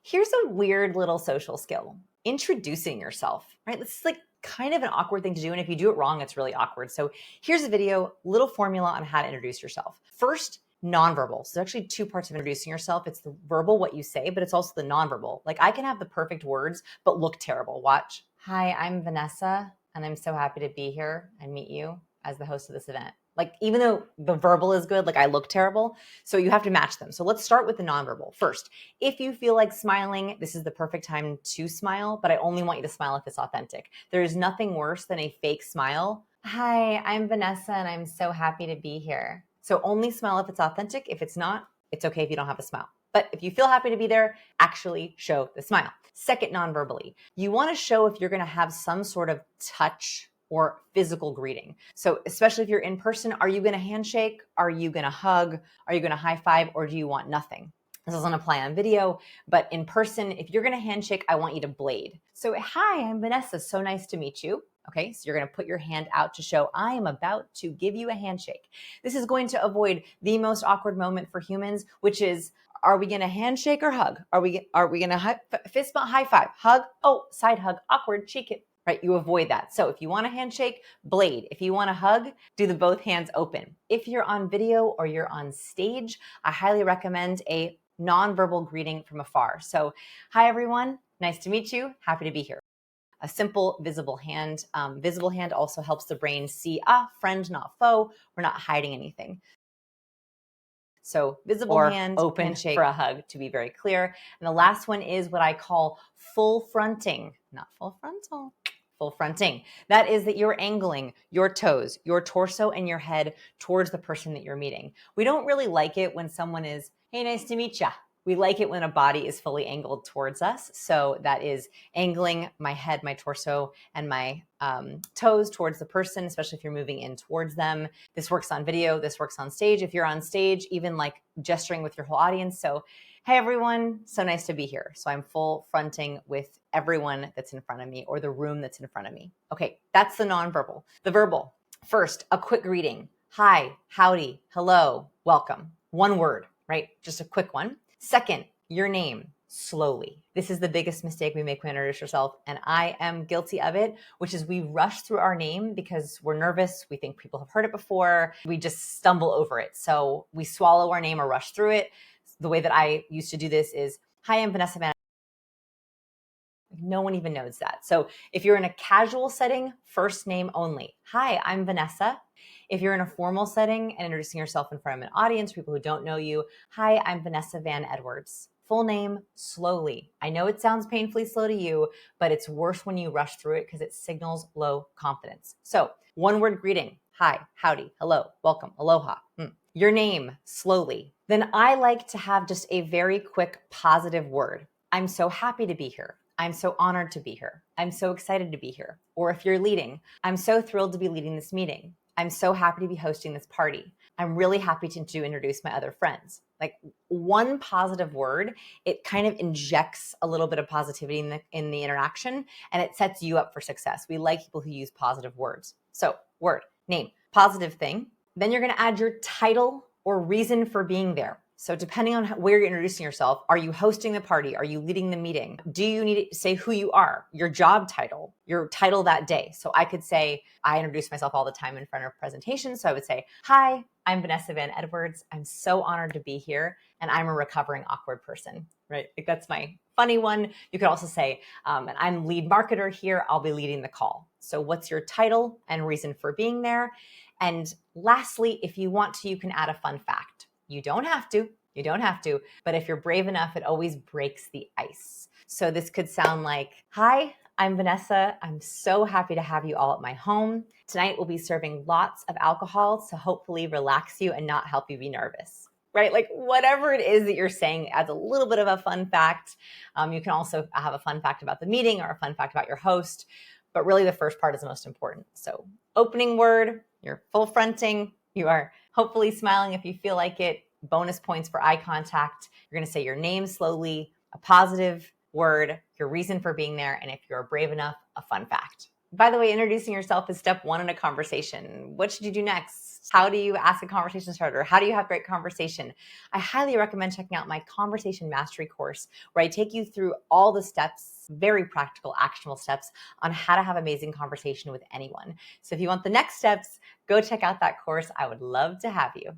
Here's a weird little social skill, introducing yourself, right? This is like kind of an awkward thing to do. And if you do it wrong, it's really awkward. So here's a video, little formula on how to introduce yourself. First, nonverbal. So there's actually two parts of introducing yourself. It's the verbal, what you say, but it's also the nonverbal. Like I can have the perfect words, but look terrible. Watch. Hi, I'm Vanessa, and I'm so happy to be here and meet you as the host of this event. Like, even though the verbal is good, like I look terrible. So you have to match them. So let's start with the nonverbal. First, if you feel like smiling, this is the perfect time to smile, but I only want you to smile if it's authentic. There is nothing worse than a fake smile. Hi, I'm Vanessa, and I'm so happy to be here. So only smile if it's authentic. If it's not, it's okay if you don't have a smile. But if you feel happy to be there, actually show the smile. Second, nonverbally, you want to show if you're going to have some sort of touch or physical greeting. So especially if you're in person, are you going to handshake? Are you going to hug? Are you going to high five? Or do you want nothing? This doesn't apply on video, but in person, if you're going to handshake, I want you to blade. So, hi, I'm Vanessa. So nice to meet you. Okay, so you're going to put your hand out to show I am about to give you a handshake. This is going to avoid the most awkward moment for humans, which is, are we going to handshake or hug? Are we going to fist bump, high five, hug? Oh, side hug, awkward, cheek it. Right, you avoid that. So if you want a handshake, blade. If you want a hug, do the both hands open. If you're on video or you're on stage, I highly recommend a nonverbal greeting from afar. So, hi everyone, nice to meet you, happy to be here. A simple visible hand. Visible hand also helps the brain see, friend, not foe. We're not hiding anything. So visible or hand, open handshake for a hug, to be very clear. And the last one is what I call full fronting, not full frontal. Full fronting. That is that you're angling your toes, your torso, and your head towards the person that you're meeting. We don't really like it when someone is, hey, nice to meet ya. We like it when a body is fully angled towards us. So that is angling my head, my torso, and my toes towards the person, especially if you're moving in towards them. This works on video. This works on stage. If you're on stage, even like gesturing with your whole audience. So, hey, everyone, so nice to be here. So I'm full fronting with everyone that's in front of me or the room that's in front of me. Okay, that's the nonverbal. The verbal. First, a quick greeting. Hi, howdy, hello, welcome. One word, right? Just a quick one. Second, your name, slowly. This is the biggest mistake we make when we introduce ourselves, and I am guilty of it, which is we rush through our name because we're nervous. We think people have heard it before. We just stumble over it. So we swallow our name or rush through it. The way that I used to do this is, hi, I'm Vanessa. No one even knows that. So if you're in a casual setting, first name only. Hi, I'm Vanessa. If you're in a formal setting and introducing yourself in front of an audience, people who don't know you, hi, I'm Vanessa Van Edwards. Full name, slowly. I know it sounds painfully slow to you, but it's worse when you rush through it because it signals low confidence. So one word greeting. Hi, howdy, hello, welcome, aloha. Your name, slowly. Then I like to have just a very quick positive word. I'm so happy to be here. I'm so honored to be here. I'm so excited to be here. Or if you're leading, I'm so thrilled to be leading this meeting. I'm so happy to be hosting this party. I'm really happy to introduce my other friends. Like one positive word, it kind of injects a little bit of positivity in the interaction, and it sets you up for success. We like people who use positive words. So word, name, positive thing. Then you're going to add your title or reason for being there. So depending on where you're introducing yourself, are you hosting the party? Are you leading the meeting? Do you need to say who you are, your job title, your title that day? So I could say, I introduce myself all the time in front of presentations. So I would say, hi, I'm Vanessa Van Edwards. I'm so honored to be here. And I'm a recovering awkward person, right? Like that's my funny one. You could also say, and I'm lead marketer here. I'll be leading the call. So what's your title and reason for being there? And lastly, if you want to, you can add a fun fact. You don't have to, but if you're brave enough, it always breaks the ice. So this could sound like, hi, I'm Vanessa. I'm so happy to have you all at my home. Tonight we'll be serving lots of alcohol to hopefully relax you and not help you be nervous, right? Like whatever it is that you're saying adds a little bit of a fun fact. You can also have a fun fact about the meeting or a fun fact about your host, but really the first part is the most important. So opening word, you're full fronting, you are hopefully smiling if you feel like it. Bonus points for eye contact. You're going to say your name slowly, a positive word, your reason for being there, and if you're brave enough, a fun fact. By the way, introducing yourself is step one in a conversation. What should you do next? How do you ask a conversation starter? How do you have great conversation? I highly recommend checking out my Conversation Mastery course, where I take you through all the steps, very practical, actionable steps on how to have amazing conversation with anyone. So if you want the next steps, go check out that course. I would love to have you.